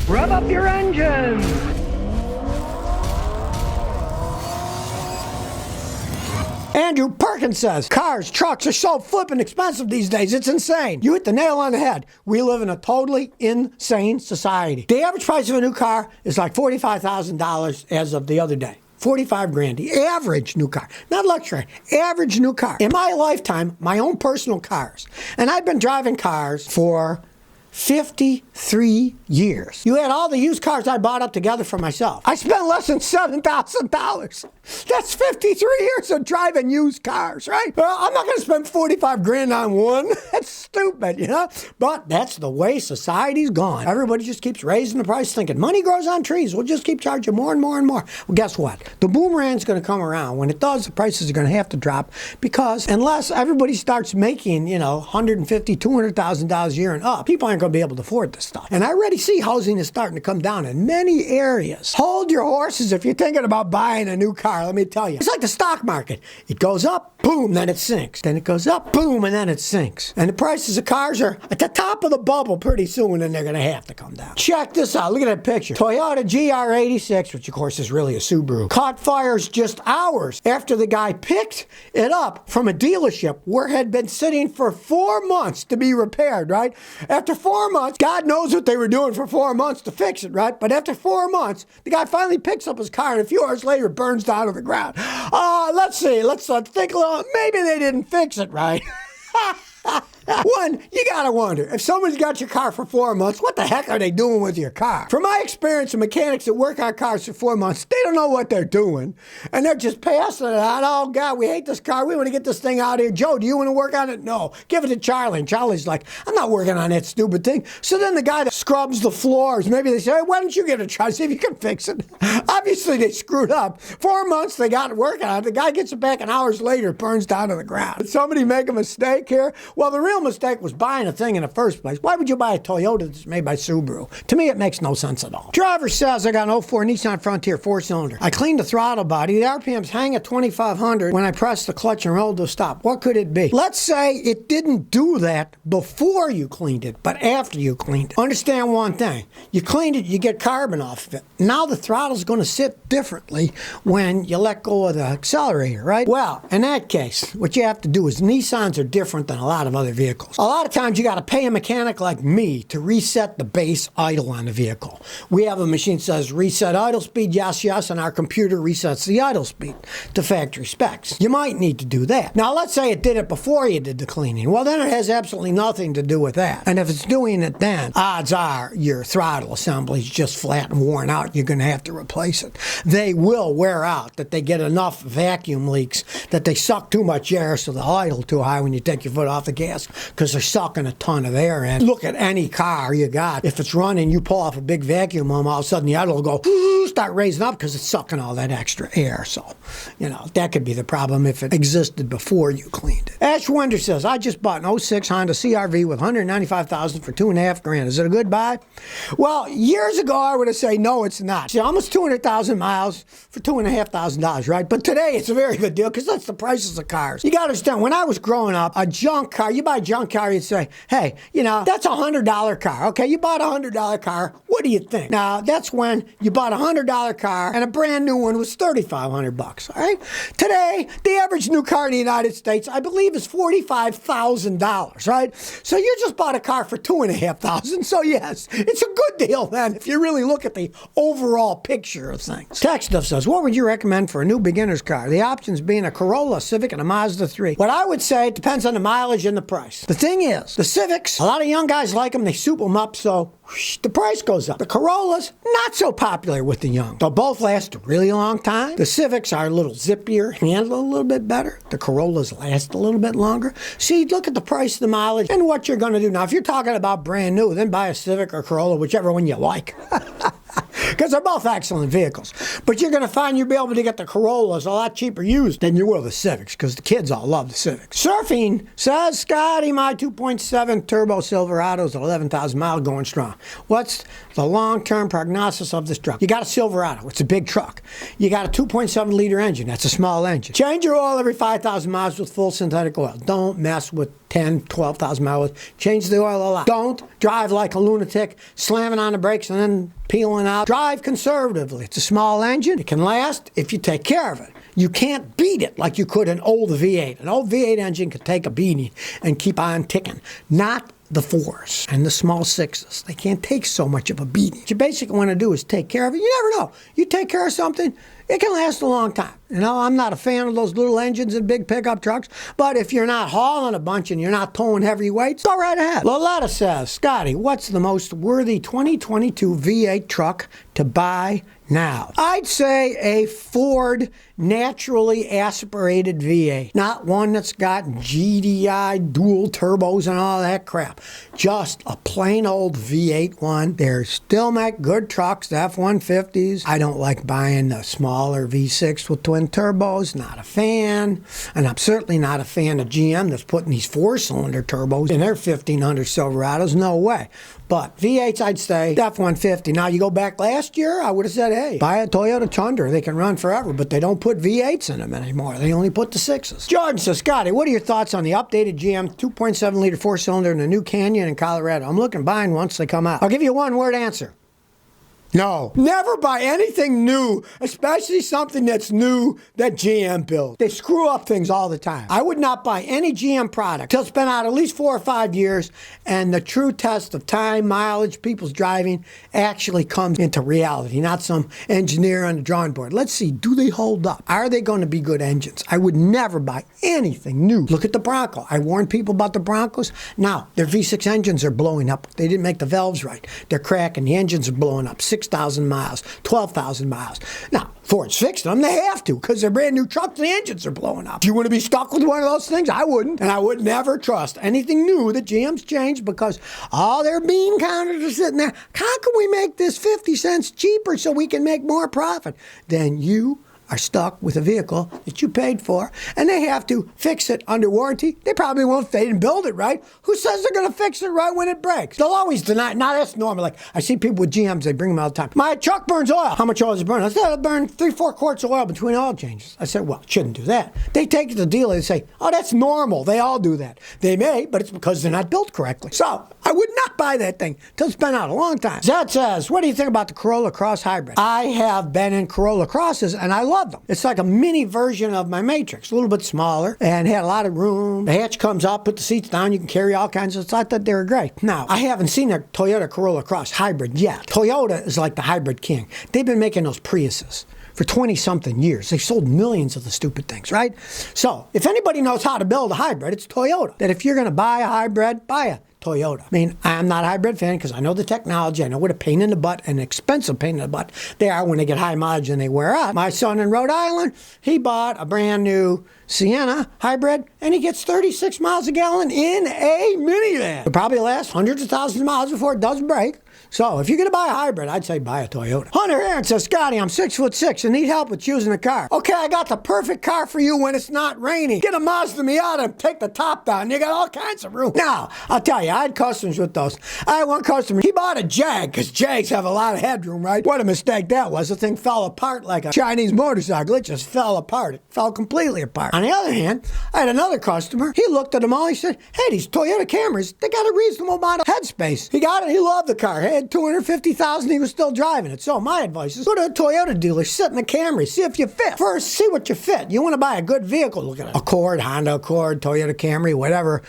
Rev up your engines! Andrew Perkins says, cars, trucks are so flippin' expensive these days, it's insane. You hit the nail on the head. We live in a totally insane society. The average price of a new car is like $45,000 as of the other day. 45 grand, the average new car, not luxury, average new car. In my lifetime, my own personal cars, and I've been driving cars for 53 years. You add all the used cars I bought up together for myself. I spent less than $7,000. That's 53 years of driving used cars, right? Well, I'm not going to spend 45 grand on one. That's stupid, you know? But that's the way society's gone. Everybody just keeps raising the price, thinking money grows on trees. We'll just keep charging more and more and more. Well, guess what? The boomerang's going to come around. When it does, the prices are going to have to drop because unless everybody starts making, $150,000, $200,000 a year and up, people aren't going to be able to afford this stuff. And I already see housing is starting to come down in many areas. Hold your horses if you're thinking about buying a new car, let me tell you. It's like the stock market. It goes up, boom, then it sinks. Then it goes up, boom, and then it sinks. And the prices of cars are at the top of the bubble pretty soon, and they're going to have to come down. Check this out. Look at that picture. Toyota GR86, which of course is really a Subaru, caught fires just hours after the guy picked it up from a dealership where it had been sitting for 4 months to be repaired, right? After 4 months, God knows what they were doing for 4 months to fix it, right? But after 4 months, the guy finally picks up his car and a few hours later burns down to the ground. Let's see. Let's think a little. Maybe they didn't fix it right. One, you gotta wonder, if somebody's got your car for 4 months, what the heck are they doing with your car? From my experience, the mechanics that work on cars for 4 months, they don't know what they're doing. And they're just passing it on. Oh, God, we hate this car. We want to get this thing out of here. Joe, do you want to work on it? No. Give it to Charlie. And Charlie's like, I'm not working on that stupid thing. So then the guy that scrubs the floors, maybe they say, hey, why don't you give it a try? See if you can fix it. Obviously, they screwed up. 4 months, they got it working on it. The guy gets it back, and hours later, it burns down to the ground. Did somebody make a mistake here? Well, the real mistake was buying a thing in the first place. Why would you buy a Toyota that's made by Subaru? To me, it makes no sense at all. Driver says, I got an 04 Nissan Frontier 4-cylinder. I cleaned the throttle body. The RPMs hang at 2,500 when I press the clutch and roll to stop. What could it be? Let's say it didn't do that before you cleaned it, but after you cleaned it. Understand one thing. You cleaned it, you get carbon off of it. Now the throttle's going to sit differently when you let go of the accelerator, right? Well, in that case, what you have to do is Nissans are different than a lot of other vehicles. A lot of times you got to pay a mechanic like me to reset the base idle on the vehicle. We have a machine that says reset idle speed, yes, yes, and our computer resets the idle speed to factory specs. You might need to do that. Now, let's say it did it before you did the cleaning. Well, then it has absolutely nothing to do with that. And if it's doing it then, odds are your throttle assembly is just flat and worn out. You're going to have to replace it. They will wear out, that they get enough vacuum leaks that they suck too much air so they'll idle too high when you take your foot off the gas because they're sucking a ton of air in. Look at any car you got. If it's running, you pull off a big vacuum home, all of a sudden the idle will go, start raising up because it's sucking all that extra air. So, that could be the problem if it existed before you cleaned it. Ash Wonder says, I just bought an 06 Honda CR-V with $195,000 for $2.5 grand. Is it a good buy? Well, years ago, I would have said, no, it's not. See, almost 200,000 miles for $2,500, right? But today, it's a very good deal because that's the prices of cars. You got to understand, when I was growing up, a junk car, you buy a junk car, you'd say, hey, that's a $100 car. Okay, you bought a $100 car. What do you think? Now, that's when you bought a $100 car and a brand new one was $3,500, all right? Today, the average new car in the United States, I believe, is $45,000, right? So you just bought a car for $2,500. So yes, it's a good deal then if you really look at the overall picture of things. Tech Stuff says, what would you recommend for a new beginner's car? The options being a Corolla, Civic, and a Mazda 3. What I would say, it depends on the mileage and the price. The thing is, the Civics, a lot of young guys like them, they soup them up, so the price goes up. The Corollas, not so popular with the young. They'll both last a really long time. The Civics are a little zippier, handle a little bit better. The Corollas last a little bit longer. See, look at the price, the mileage, and what you're going to do. Now, if you're talking about brand new, then buy a Civic or Corolla, whichever one you like. Because they're both excellent vehicles. But you're going to find you'll be able to get the Corollas a lot cheaper used than you will the Civics, because the kids all love the Civics. Surfing says, Scotty, my 2.7 turbo Silverado's 11,000 miles going strong. What's the long-term prognosis of this truck? You got a Silverado. It's a big truck. You got a 2.7-liter engine. That's a small engine. Change your oil every 5,000 miles with full synthetic oil. Don't mess with 10, 12,000 miles. Change the oil a lot. Don't drive like a lunatic, slamming on the brakes and then peeling out. Drive conservatively. It's a small engine. It can last if you take care of it. You can't beat it like you could an old V8. An old V8 engine could take a beating and keep on ticking. Not the 4s and the small 6s. They can't take so much of a beating. What you basically want to do is take care of it. You never know. You take care of something, it can last a long time. You know, I'm not a fan of those little engines in big pickup trucks, but if you're not hauling a bunch and you're not towing heavy weights, go right ahead. Loletta says, Scotty, what's the most worthy 2022 V8 truck to buy now? I'd say a Ford naturally aspirated V8, not one that's got GDI dual turbos and all that crap. Just a plain old V8 one. They still make good trucks, the F-150s. I don't like buying the smaller V6 with twin turbos. Not a fan. And I'm certainly not a fan of GM that's putting these 4-cylinder turbos in their 1500 Silverados. No way. But V8s, I'd say, F-150. Now, you go back last year, I would have said, hey, buy a Toyota Tundra. They can run forever, but they don't put V8s in them anymore. They only put the 6s. Jordan says, Scotty, what are your thoughts on the updated GM 2.7-liter 4-cylinder in the new Canyon in Colorado? I'm looking at buying once they come out. I'll give you a one-word answer. No. Never buy anything new, especially something that's new that GM built. They screw up things all the time. I would not buy any GM product till it's been out at least 4 or 5 years and the true test of time, mileage, people's driving actually comes into reality, not some engineer on the drawing board. Let's see, do they hold up? Are they going to be good engines? I would never buy anything new. Look at the Bronco. I warned people about the Broncos. Now, their V6 engines are blowing up. They didn't make the valves right. They're cracking. The engines are blowing up. 6,000 miles, 12,000 miles. Now, Ford's fixed them. They have to because they're brand new trucks and the engines are blowing up. Do you want to be stuck with one of those things? I wouldn't. And I would never trust anything new that GM's changed because all their bean counters are sitting there. How can we make this 50 cents cheaper so we can make more profit? Then you are stuck with a vehicle that you paid for, and they have to fix it under warranty. They probably won't. They didn't build it right. Who says they're going to fix it right when it breaks? They'll always deny it. Now, that's normal. Like, I see people with GMs, they bring them all the time. My truck burns oil. How much oil does it burn? I said, it'll burn 3-4 quarts of oil between oil changes. I said, well, it shouldn't do that. They take it to the dealer and say, oh, that's normal. They all do that. They may, but it's because they're not built correctly. So, I would not buy that thing till it's been out a long time. Zed says, what do you think about the Corolla Cross Hybrid? I have been in Corolla Crosses, and I love them. It's like a mini version of my Matrix, a little bit smaller, and had a lot of room. The hatch comes up, put the seats down, you can carry all kinds of stuff. I thought they were great. Now, I haven't seen a Toyota Corolla Cross Hybrid yet. Toyota is like the hybrid king. They've been making those Priuses for 20-something years. They've sold millions of the stupid things, right? So, if anybody knows how to build a hybrid, it's Toyota. That if you're going to buy a hybrid, buy a Toyota. I mean, I'm not a hybrid fan because I know the technology. I know what a pain in the butt, an expensive pain in the butt they are when they get high mileage and they wear out. My son in Rhode Island, he bought a brand new Sienna hybrid and he gets 36 miles a gallon in a minivan. It'll probably last hundreds of thousands of miles before it does break. So if you're going to buy a hybrid, I'd say buy a Toyota. Hunter Aaron says, Scotty, I'm 6'6" and need help with choosing a car. Okay, I got the perfect car for you when it's not raining. Get a Mazda Miata and take the top down. You got all kinds of room. Now, I'll tell you, I had customers with those. I had one customer, he bought a Jag because Jags have a lot of headroom, right? What a mistake that was. The thing fell apart like a Chinese motorcycle. It just fell apart. It fell completely apart. On the other hand, I had another customer. He looked at them all. He said, hey, these Toyota Camrys, they got a reasonable amount of headspace. He got it. He loved the car. He had 250,000. He was still driving it. So my advice is go to a Toyota dealer, sit in the Camry, see if you fit. First, see what you fit. You want to buy a good vehicle. Look at it. Accord, Honda Accord, Toyota Camry, whatever,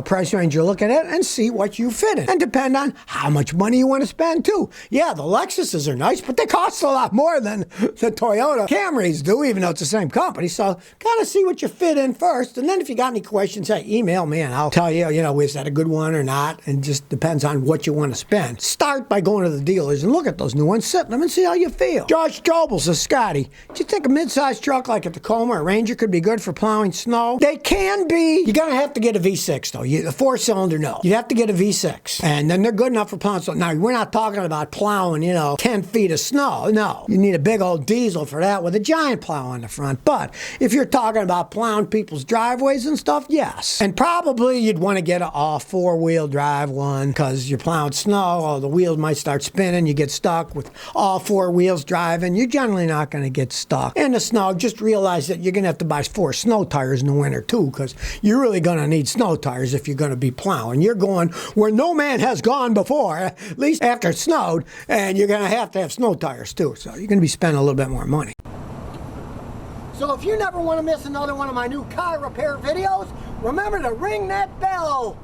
price range you're looking at and see what you fit in. And depend on how much money you want to spend too. Yeah, the Lexuses are nice, but they cost a lot more than the Toyota Camrys do, even though it's the same company. So kind of see what you fit in first. And then if you got any questions, hey, email me and I'll tell you, is that a good one or not? And just depends on what you want to spend. Start by going to the dealers and look at those new ones, sit in them and see how you feel. Josh Jobel says, Scotty, do you think a mid-sized truck like a Tacoma or Ranger could be good for plowing snow? They can be. You're going to have to get a V6 though. The 4-cylinder, no. You'd have to get a V6. And then they're good enough for plowing snow. Now, we're not talking about plowing, 10 feet of snow. No. You need a big old diesel for that with a giant plow on the front. But if you're talking about plowing people's driveways and stuff, yes. And probably you'd want to get a 4-wheel drive one because you're plowing snow or the wheel wheels might start spinning. You get stuck with all four wheels driving. You're generally not going to get stuck. In the snow, just realize that you're going to have to buy 4 snow tires in the winter too, because you're really going to need snow tires if you're going to be plowing. You're going where no man has gone before, at least after it snowed, and you're going to have snow tires too. So you're going to be spending a little bit more money. So if you never want to miss another one of my new car repair videos, remember to ring that bell.